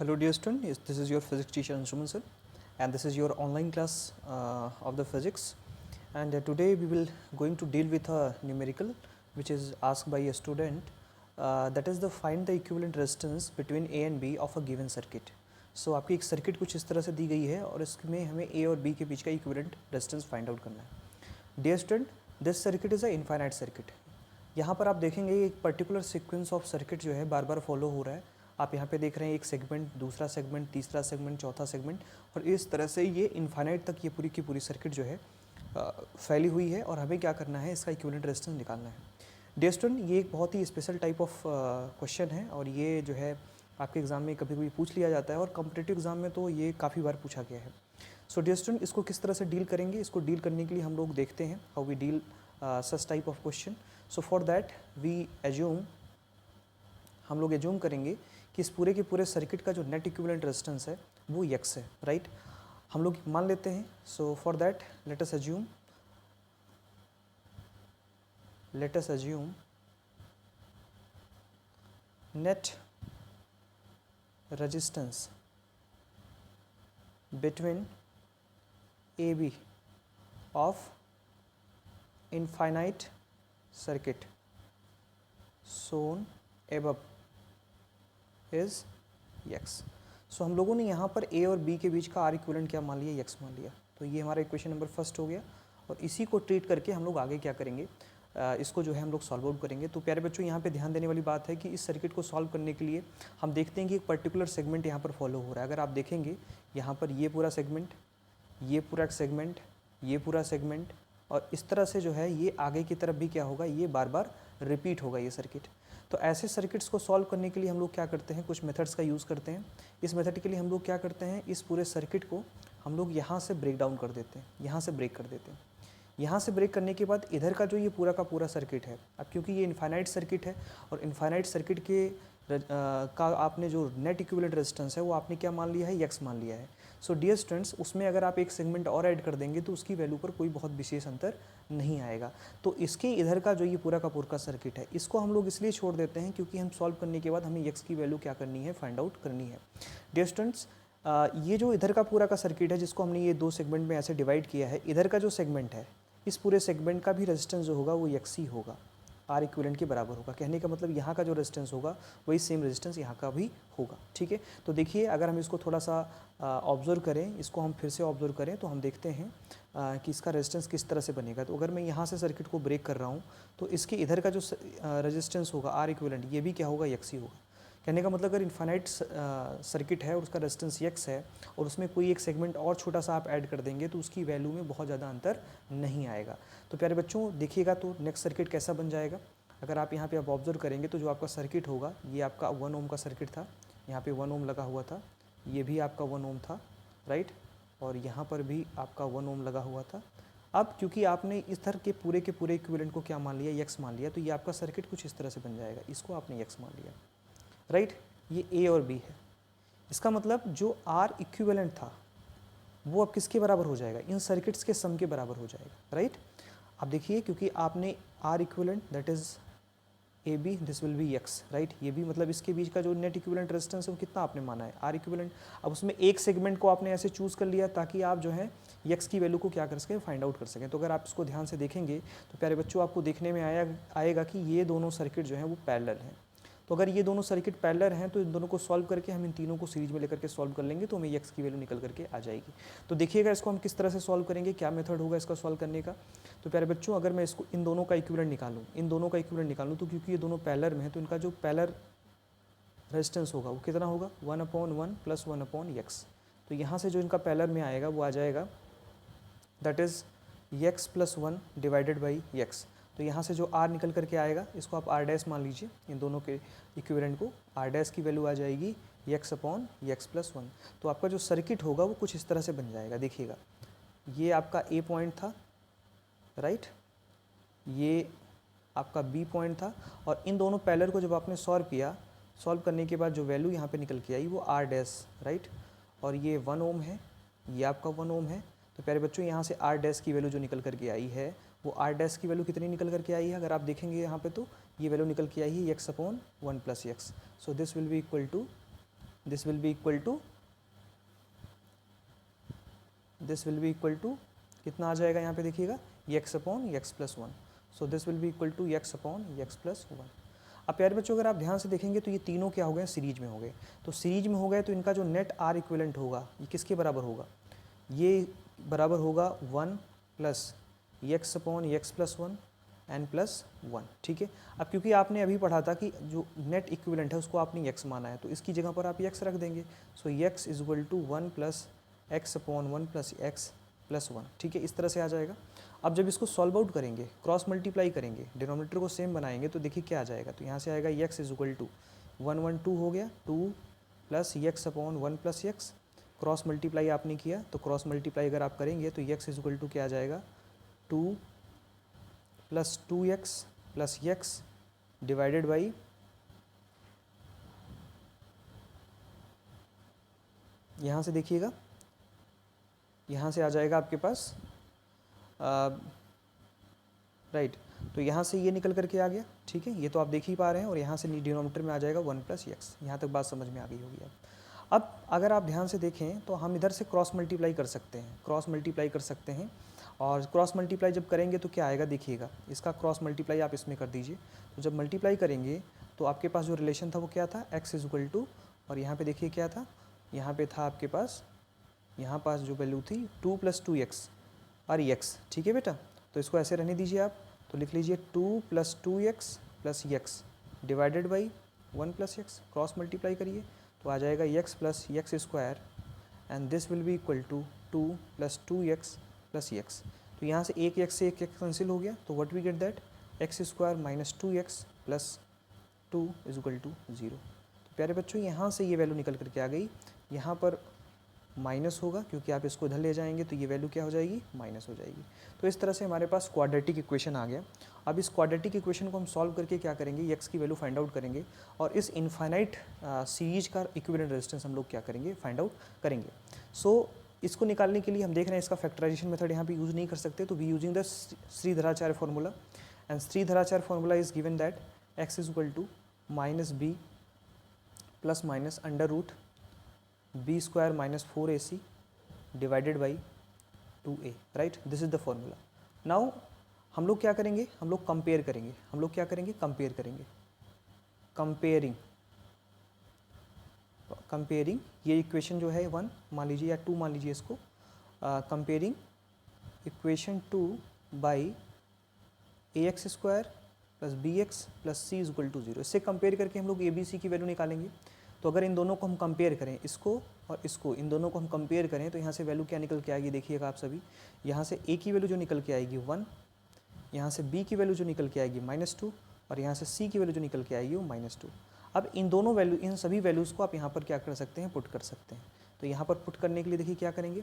Hello dear student, this is your physics teacher Anshuman sir, and this is your online class of the physics, and today we will going to deal with a numerical which is asked by a student, that is the find the equivalent resistance between A and B of a given circuit. So आपकी एक circuit कुछ इस तरह से दी गई है और इसमें हमें A और B के बीच का इक्विवेलेंट रेजिस्टेंस फाइंड आउट करना है. Dear student, this circuit is a infinite circuit. यहाँ पर आप देखेंगे एक पर्टिकुलर सीक्वेंस ऑफ सर्किट जो है बार बार फॉलो हो रहा है. आप यहाँ पे देख रहे हैं एक सेगमेंट, दूसरा सेगमेंट, तीसरा सेगमेंट, चौथा सेगमेंट, और इस तरह से ये इनफाइनाइट तक ये पूरी की पूरी सर्किट जो है फैली हुई है और हमें क्या करना है, इसका इक्विवेलेंट रेजिस्टेंस निकालना है. डियर स्टूडेंट, ये एक बहुत ही स्पेशल टाइप ऑफ क्वेश्चन है और ये जो है आपके एग्ज़ाम में कभी कभी पूछ लिया जाता है और कॉम्पिटिटिव एग्ज़ाम में तो ये काफ़ी बार पूछा गया है. सो डियर स्टूडेंट, इसको किस तरह से डील करेंगे, इसको डील करने के लिए हम लोग देखते हैं how we deal such type of question. So for that we assume, हम लोग एज्यूम करेंगे कि इस पूरे के पूरे सर्किट का जो नेट इक्विवेलेंट रेजिस्टेंस है वो x है, राइट. हम लोग मान लेते हैं. सो for that let us assume net resistance between AB of infinite circuit shown above is x. सो हम लोगों ने यहाँ पर A और B के बीच का R इक्विवेलेंट क्या मान लिया, x मान लिया. तो ये हमारा इक्वेशन नंबर फर्स्ट हो गया और इसी को ट्रीट करके हम लोग आगे क्या करेंगे, इसको जो है हम लोग सॉल्व आउट करेंगे. तो प्यारे बच्चों, यहाँ पे ध्यान देने वाली बात है कि इस सर्किट को सॉल्व करने के लिए हम देखते हैं कि एक पर्टिकुलर सेगमेंट यहाँ पर फॉलो हो रहा है. अगर आप देखेंगे यहाँ पर ये पूरा सेगमेंट, ये पूरा सेगमेंट, ये पूरा सेगमेंट, और इस तरह से जो है ये आगे की तरफ भी क्या होगा, ये बार बार रिपीट होगा ये सर्किट. तो ऐसे सर्किट्स को सॉल्व करने के लिए हम लोग क्या करते हैं, कुछ मेथड्स का यूज़ करते हैं. इस मेथड के लिए हम लोग क्या करते हैं, इस पूरे सर्किट को हम लोग यहाँ से ब्रेक डाउन कर देते हैं, यहाँ से ब्रेक कर देते हैं. यहाँ से ब्रेक करने के बाद इधर का जो ये पूरा का पूरा सर्किट है, अब क्योंकि ये इनफाइनाइट सर्किट है और इनफाइनाइट सर्किट के का आपने जो नेट इक्विवेलेंट रेजिस्टेंस है वो आपने क्या मान लिया है, x मान लिया है. सो डियर स्टूडेंट्स, उसमें अगर आप एक सेगमेंट और ऐड कर देंगे तो उसकी वैल्यू पर कोई बहुत विशेष अंतर नहीं आएगा. तो इसके इधर का जो ये पूरा का पूरा सर्किट है, इसको हम लोग इसलिए छोड़ देते हैं क्योंकि हम सॉल्व करने के बाद हमें x की वैल्यू क्या करनी है, फाइंड आउट करनी है. डियर स्टूडेंट्स, ये जो इधर का पूरा का सर्किट है जिसको हमने ये दो सेगमेंट में ऐसे डिवाइड किया है, इधर का जो सेगमेंट है इस पूरे सेगमेंट का भी रेजिस्टेंस जो होगा वो x ही होगा, R इक्विवेलेंट के बराबर होगा. कहने का मतलब यहाँ का जो रेजिस्टेंस होगा वही सेम रेजिस्टेंस यहाँ का भी होगा. ठीक है, तो देखिए अगर हम इसको थोड़ा सा ऑब्जर्व करें, इसको हम फिर से ऑब्जर्व करें तो हम देखते हैं कि इसका रेजिस्टेंस किस तरह से बनेगा. तो अगर मैं यहाँ से सर्किट को ब्रेक कर रहा हूँ तो इसके इधर का जो रेजिस्टेंस होगा R इक्विवेलेंट, ये भी क्या होगा, x ही होगा. कहने का मतलब अगर इनफाइनाइट सर्किट है और उसका रेजिस्टेंस x है और उसमें कोई एक सेगमेंट और छोटा सा आप ऐड कर देंगे तो उसकी वैल्यू में बहुत ज़्यादा अंतर नहीं आएगा. तो प्यारे बच्चों देखिएगा तो नेक्स्ट सर्किट कैसा बन जाएगा. अगर आप यहाँ पे आप ऑब्जर्व करेंगे तो जो आपका सर्किट होगा, ये आपका 1 ओम का सर्किट था, यहाँ पे 1 ओम लगा हुआ था, ये भी आपका 1 ओम था, राइट, और यहाँ पर भी आपका 1 ओम लगा हुआ था. अब क्योंकि आपने इस तरह के पूरे इक्विवेलेंट को क्या मान लिया, x मान लिया, तो ये आपका सर्किट कुछ इस तरह से बन जाएगा. इसको आपने x मान लिया, राइट. ये A और B है. इसका मतलब जो R इक्विवेलेंट था वो अब किसके बराबर हो जाएगा, इन सर्किट्स के सम के बराबर हो जाएगा, राइट. अब देखिए क्योंकि आपने R equivalent that is AB, this will B x, right. ये भी मतलब इसके बीच का जो नेट इक्विवेलेंट रेजिस्टेंस है वो कितना आपने माना है, R इक्विवेलेंट. अब उसमें एक सेगमेंट को आपने ऐसे चूज़ कर लिया ताकि आप जो है x की वैल्यू को क्या कर सकें, फाइंड आउट कर सकें. तो अगर आप इसको ध्यान से देखेंगे तो प्यारे बच्चों आपको देखने में आएगा कि ये दोनों सर्किट जो हैं वो पैरेलल हैं. तो अगर ये दोनों सर्किट पैरेलल हैं तो इन दोनों को सॉल्व करके हम इन तीनों को सीरीज में लेकर के सॉल्व कर लेंगे तो हमें x की वैल्यू निकल करके आ जाएगी. तो देखिएगा इसको हम किस तरह से सॉल्व करेंगे, क्या मेथड होगा इसका सॉल्व करने का. तो प्यारे बच्चों, अगर मैं इसको इन दोनों का इक्विवेलेंट निकालूं, तो क्योंकि ये दोनों पैरेलल में हैं तो इनका जो पैरेलल रेजिस्टेंस होगा वो कितना होगा, 1/1 + 1/x. तो यहाँ से जो इनका पैरेलल में आएगा वो आ जाएगा that is x + 1 divided by x. तो यहाँ से जो r निकल करके आएगा इसको आप r डैश मान लीजिए, इन दोनों के इक्विवेलेंट को. r डैश की वैल्यू आ जाएगी x/x + 1. तो आपका जो सर्किट होगा वो कुछ इस तरह से बन जाएगा. देखिएगा ये आपका A पॉइंट था, राइट, ये आपका B पॉइंट था, और इन दोनों पैरेलल को जब आपने सॉल्व किया, सॉल्व करने के बाद जो वैल्यू यहाँ पे निकल के आई वो r डैश, राइट, और ये 1 ओम है, ये आपका 1 ओम है. तो प्यारे बच्चों यहाँ से r डैश की वैल्यू जो निकल करके आई है वो r डैश की वैल्यू कितनी निकल करके आई है, अगर आप देखेंगे यहाँ पे तो ये वैल्यू निकल के आई है x/1 + x. So this will be equal to this will be equal to कितना आ जाएगा यहाँ पे देखिएगा x upon x plus one. So this will be equal to x upon x plus one. अब प्यारे बच्चों अगर आप ध्यान से देखेंगे तो ये तीनों क्या हो गए, सीरीज में हो गए. तो सीरीज में हो गए तो इनका जो नेट आर इक्विवेलेंट होगा ये किसके बराबर होगा, ये बराबर होगा 1 plus x upon x plus one n plus one. ठीक है. अब क्योंकि आपने अभी पढ़ा था कि जो नेट इक्विवेलेंट है उसको आपने एक्स माना है, तो इसकी जगह पर आप एक्स रख देंगे. So X is equal to 1 plus x upon one plus X plus one. ठीक है, इस तरह से आ जाएगा. अब जब इसको सॉल्व आउट करेंगे, क्रॉस मल्टीप्लाई करेंगे, डिनोमिनेटर को सेम बनाएंगे, तो देखिए क्या आ जाएगा. तो यहाँ से आएगा एक्स इज इक्वल टू 1 1 2 हो गया, 2 plus x upon one plus x. Cross multiply आपने किया तो क्रॉस मल्टीप्लाई अगर आप करेंगे तो एक्स इज इक्वल टू क्या आ जाएगा 2 plus 2x plus x divided by यहाँ से देखिएगा, यहाँ से आ जाएगा आपके पास राइट. तो यहाँ से ये निकल करके आ गया. ठीक है, ये तो आप देख ही पा रहे हैं. और यहाँ से डिनोमिनेटर में आ जाएगा 1 प्लस एक्स. यहाँ तक बात समझ में आ गई होगी अब अगर आप ध्यान से देखें तो हम इधर से क्रॉस मल्टीप्लाई कर सकते हैं. और क्रॉस मल्टीप्लाई जब करेंगे तो क्या आएगा देखिएगा, इसका क्रॉस मल्टीप्लाई आप इसमें कर दीजिए. तो जब मल्टीप्लाई करेंगे तो आपके पास जो रिलेशन था वो क्या था, x इज इक्वल टू, और यहाँ पे देखिए क्या था, यहाँ पे था आपके पास, यहाँ पास जो वैल्यू थी 2 प्लस 2x और x. ठीक है बेटा, तो इसको ऐसे रहने दीजिए आप. तो लिख लीजिए 2 plus 2x plus x divided by 1 plus x. Cross multiply करिए तो आ जाएगा x plus x square and this will be equal to 2 plus 2x plus x. तो यहाँ से एक x से एक x कैंसिल हो गया. तो what we get that x square minus 2x plus 2 is equal to 0. तो प्यारे बच्चों यहाँ से ये वैल्यू निकल करके आ गई. यहाँ पर माइनस होगा क्योंकि आप इसको इधर ले जाएंगे तो ये वैल्यू क्या हो जाएगी, माइनस हो जाएगी. तो इस तरह से हमारे पास क्वाड्रेटिक इक्वेशन आ गया. अब इस क्वाड्रेटिक इक्वेशन को हम सॉल्व करके क्या करेंगे, x की वैल्यू फाइंड आउट करेंगे और इस इनफाइनाइट सीरीज का इक्विवेलेंट रेजिस्टेंस हम लोग क्या करेंगे, फाइंड आउट करेंगे. सो इसको निकालने के लिए हम देख रहे हैं इसका फैक्टराइजेशन मेथड यहाँ पे यूज़ नहीं कर सकते. तो we using the Sridharacharya formula and Sridharacharya formula is given that x is equal to minus b plus minus under root b square minus 4ac divided by 2a. Right, this is the formula. Now हम लोग क्या करेंगे, हम लोग compare करेंगे. Comparing ये equation जो है 1 मान लीजिए या 2 मान लीजिए इसको. Comparing equation 2 by ax square plus bx plus c is equal to 0. इससे कंपेयर करके हम लोग abc की वैल्यू निकालेंगे. तो अगर इन दोनों को हम कंपेयर करें, इसको और इसको, इन दोनों को हम कंपेयर करें तो यहाँ से वैल्यू क्या निकल के आएगी देखिएगा आप सभी. यहाँ से a की वैल्यू जो निकल के आएगी 1, यहाँ से b की वैल्यू जो निकल के आएगी -2 और यहाँ से c की वैल्यू जो निकल के आएगी वो -2. अब इन दोनों वैल्यू, इन सभी वैल्यूज़ को आप यहाँ पर क्या कर सकते हैं, पुट कर सकते हैं. तो यहाँ पर पुट करने के लिए देखिए क्या करेंगे,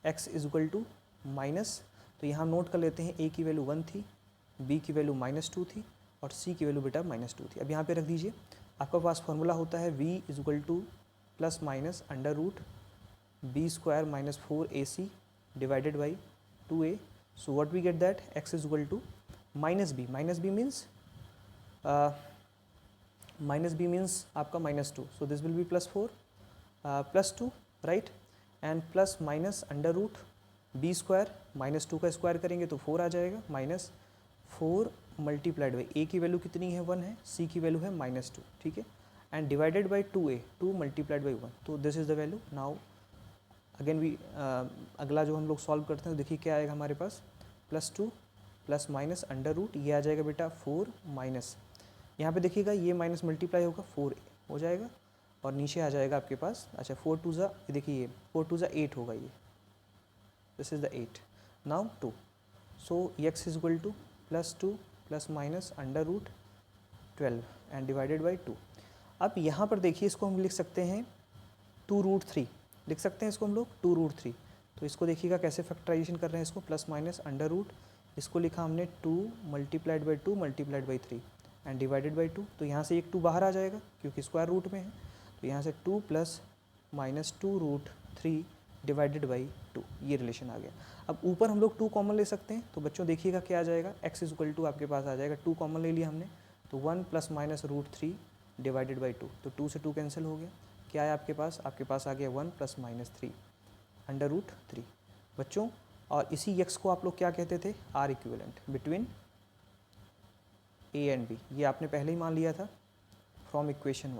x is equal to minus, तो यहाँ नोट कर लेते हैं a की वैल्यू 1 थी, b की वैल्यू -2 थी और c की वैल्यू बेटा -2 थी. अब यहाँ पे रख दीजिए. आपका पास फॉर्मूला होता है v is equal to plus minus under root b square minus 4ac divided by 2a. So what we get that x is equal to minus b means आपका -2. So this will be plus 4 plus 2 right, and plus minus under root b square -2 का square करेंगे तो 4 आ जाएगा, minus 4 multiplied by a की value कितनी है 1 है, c की वैल्यू है -2. ठीक है, and divided by 2a, 2 multiplied by 1. तो this is the value. Now again we अगला जो हम लोग सॉल्व करते हैं तो देखिए क्या आएगा हमारे पास, +2 प्लस माइनस अंडर रूट, ये आ जाएगा बेटा 4 माइनस, यहाँ पे देखिएगा ये माइनस मल्टीप्लाई होगा 4 हो जाएगा और नीचे आ जाएगा आपके पास, अच्छा 4 2 ज़ा, ये देखिए ये 4 2 ज़ा 8 होगा, ये this is the 8. Now 2. So x is equal to +2 plus minus under root 12 and divided by 2. अब यहाँ पर देखिए इसको हम लिख सकते हैं 2√3, लिख सकते हैं इसको हम लोग 2√3. तो इसको देखिएगा कैसे फैक्टराइजेशन कर रहे हैं इसको, प्लस माइनस अंडर रूट, इसको लिखा हमने 2 multiplied by 2 multiplied by 3 and divided by 2. तो यहाँ से एक 2 बाहर आ जाएगा क्योंकि स्क्वायर रूट में है. तो यहाँ से 2 प्लस माइनस 2√3 डिवाइडेड बाई 2, ये रिलेशन आ गया. अब ऊपर हम लोग 2 कॉमन ले सकते हैं. तो बच्चों देखिएगा क्या आ जाएगा, x इज इक्वल टू आपके पास आ जाएगा, 2 कॉमन ले लिया हमने तो 1 प्लस माइनस √3 डिवाइडेड बाई 2. तो 2 से 2 कैंसिल हो गया, क्या है आपके पास आ गया 1 + -3 √3 बच्चों। और इसी x को आप लोग क्या कहते थे, are equivalent between a and b. ये आपने पहले ही मान लिया था फ्रॉम इक्वेशन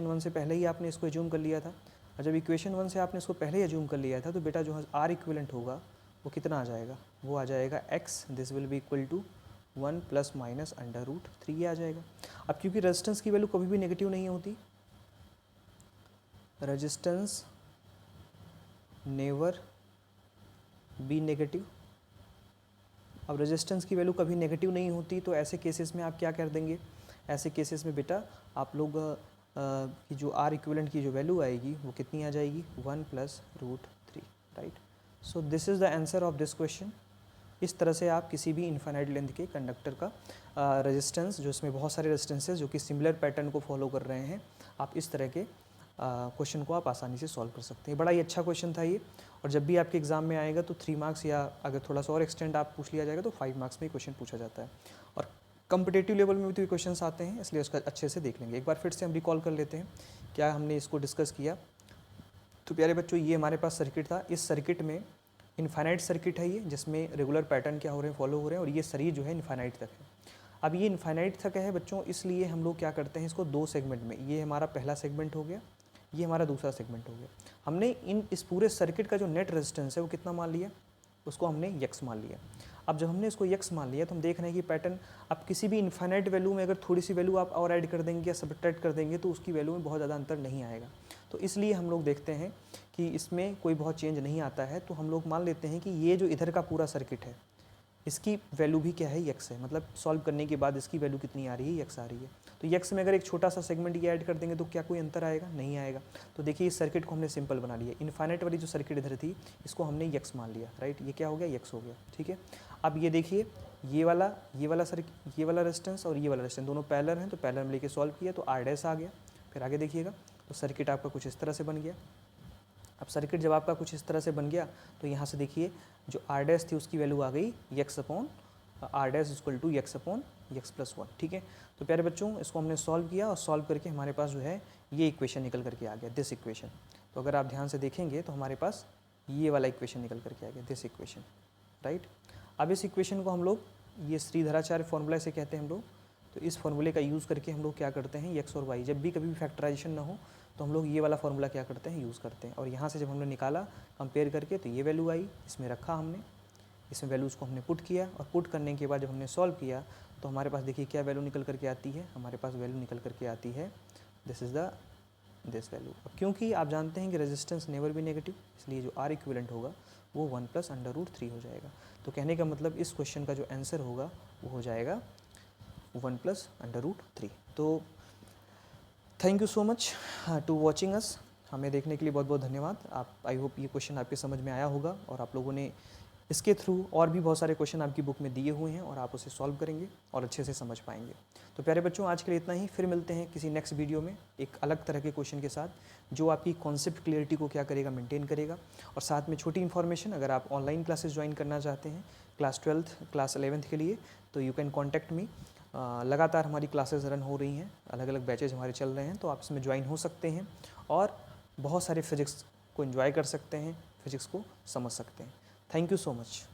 1 से पहले ही आपने इसको एज्यूम कर लिया था। और जब इक्वेशन 1 से आपने इसको पहले ही एज्यूम कर लिया था तो बेटा जो आर इक्विवेलेंट होगा वो कितना आ जाएगा, वो आ जाएगा x, this will be equal to 1 ± √3 आ जाएगा। अब क्योंकि रेजिस्टेंस की वैल्यू कभी भी नेगेटिव नहीं होती, रेजिस्टेंस नेवर बी नेगेटिव। अब रेजिस्टेंस की वैल्यू कभी नेगेटिव नहीं होती तो ऐसे केसेस में आप क्या कर देंगे, ऐसे केसेस में बेटा आप लोग की जो आर इक्विवेलेंट की जो वैल्यू आएगी वो कितनी आ जाएगी, 1 + √3, right. So this is the answer of this question. इस तरह से आप किसी भी इनफाइनाइट लेंथ के कंडक्टर का रेजिस्टेंस, जो इसमें बहुत सारे रेजिस्टेंसेज जो कि सिमिलर पैटर्न को फॉलो कर रहे हैं, आप इस तरह के क्वेश्चन को आप आसानी से सॉल्व कर सकते हैं। बड़ा ही अच्छा क्वेश्चन था ये, और जब भी आपके एग्जाम में आएगा तो 3 मार्क्स, या अगर थोड़ा सा और एक्सटेंड आप पूछ लिया जाएगा तो 5 मार्क्स में क्वेश्चन पूछा जाता है। और कम्पिटेटिव लेवल में भी तो क्वेश्चंस आते हैं, इसलिए उसका अच्छे से देख लेंगे। एक बार फिर से हम रिकॉल कर लेते हैं क्या हमने इसको डिस्कस किया। तो प्यारे बच्चों, ये हमारे पास सर्किट था। इस सर्किट में इनफाइनाइट सर्किट है ये, जिसमें रेगुलर पैटर्न क्या हो रहे हैं, फॉलो हो रहे हैं, और ये शरीर जो है इनफाइनाइट तक है। अब ये इनफाइनाइट तक है बच्चों, इसलिए हम लोग क्या करते हैं इसको 2 सेगमेंट में, ये हमारा पहला सेगमेंट हो गया, ये हमारा दूसरा सेगमेंट हो गया। हमने इस पूरे सर्किट का जो नेट रेजिस्टेंस है वो कितना मान लिया, उसको हमने यक्स मान लिया। अब जब हमने इसको यक्स मान लिया तो हम देख रहे हैं कि पैटर्न, अब किसी भी इनफाइनाइट वैल्यू में अगर थोड़ी सी वैल्यू आप और ऐड कर देंगे या सब्ट्रैक्ट कर देंगे तो उसकी वैल्यू में बहुत ज़्यादा अंतर नहीं आएगा। तो इसलिए हम लोग देखते हैं कि इसमें कोई बहुत चेंज नहीं आता है, तो हम लोग मान लेते हैं कि ये जो इधर का पूरा सर्किट है इसकी वैल्यू भी क्या है, यक्स है। मतलब सॉल्व करने के बाद इसकी वैल्यू कितनी आ रही है, यक्स आ रही है। तो यक्स में अगर एक छोटा सा सेगमेंट ये ऐड कर देंगे तो क्या कोई अंतर आएगा, नहीं आएगा। तो देखिए इस सर्किट को हमने सिंपल बना लिया। इनफाइनाइट वाली जो सर्किट इधर थी इसको हमने यक्स मान लिया, राइट। ये क्या हो गया, यक्स हो गया, ठीक है। अब ये देखिए ये वाला रेजिस्टेंस और ये वाला रेजिस्टेंस दोनों पैरेलल हैं, तो पैरेलल में लेके सॉल्व किया तो आर डैश आ गया। फिर आगे देखिएगा तो सर्किट आपका कुछ इस तरह से बन गया। अब सर्किट जब आपका कुछ इस तरह से बन गया तो यहाँ से देखिए जो आर डैश थी उसकी वैल्यू आ गई x upon r dash equal to x upon x + 1, ठीक है। तो प्यारे बच्चों इसको हमने सॉल्व किया, और सॉल्व करके हमारे पास जो है ये इक्वेशन निकल करके आ गया, दिस इक्वेशन। तो अगर आप ध्यान से देखेंगे तो हमारे पास ये वाला इक्वेशन निकल करके आ गया, दिस इक्वेशन, राइट। अब इस इक्वेशन को हम लोग, ये श्रीधराचार्य फॉर्मूला से कहते हैं हम लोग, तो इस फॉर्मूले का यूज़ करके हम लोग क्या करते हैं, एक्स और वाई जब भी कभी भी फैक्टराइजेशन ना हो तो हम लोग ये वाला फॉर्मूला क्या करते हैं, यूज़ करते हैं। और यहाँ से जब हमने निकाला कंपेयर करके तो ये वैल्यू आई, इसमें रखा हमने, इसमें वैल्यूज़ को हमने पुट किया, और पुट करने के बाद जब हमने सॉल्व किया तो हमारे पास देखिए क्या वैल्यू निकल करके आती है, हमारे पास वैल्यू निकल करके आती है दिस वैल्यू। अब क्योंकि आप जानते हैं कि रेजिस्टेंस नेवर भी नेगेटिव, इसलिए जो आर इक्विवेलेंट होगा वो 1 + √3 हो जाएगा। तो कहने का मतलब इस क्वेश्चन का जो आंसर होगा वो हो जाएगा 1 + √3। तो thank you so much to watching us. हमें देखने के लिए बहुत बहुत धन्यवाद। आई होप ये क्वेश्चन आपके समझ में आया होगा, और आप लोगों ने इसके थ्रू और भी बहुत सारे क्वेश्चन आपकी बुक में दिए हुए हैं और आप उसे सॉल्व करेंगे और अच्छे से समझ पाएंगे। तो प्यारे बच्चों आज के लिए इतना ही, फिर मिलते हैं किसी नेक्स्ट वीडियो में एक अलग तरह के क्वेश्चन के साथ जो आपकी कॉन्सेप्ट क्लियरिटी को क्या करेगा, मेंटेन करेगा। और साथ में छोटी इन्फॉर्मेशन, अगर आप ऑनलाइन क्लासेस ज्वाइन करना चाहते हैं क्लास 12th क्लास 11th के लिए तो यू कैन कॉन्टैक्ट मी। लगातार हमारी क्लासेस रन हो रही हैं, अलग अलग बैचेज हमारे चल रहे हैं, तो आप इसमें ज्वाइन हो सकते हैं और बहुत सारे फिजिक्स को एंजॉय कर सकते हैं, फिजिक्स को समझ सकते हैं। Thank you so much.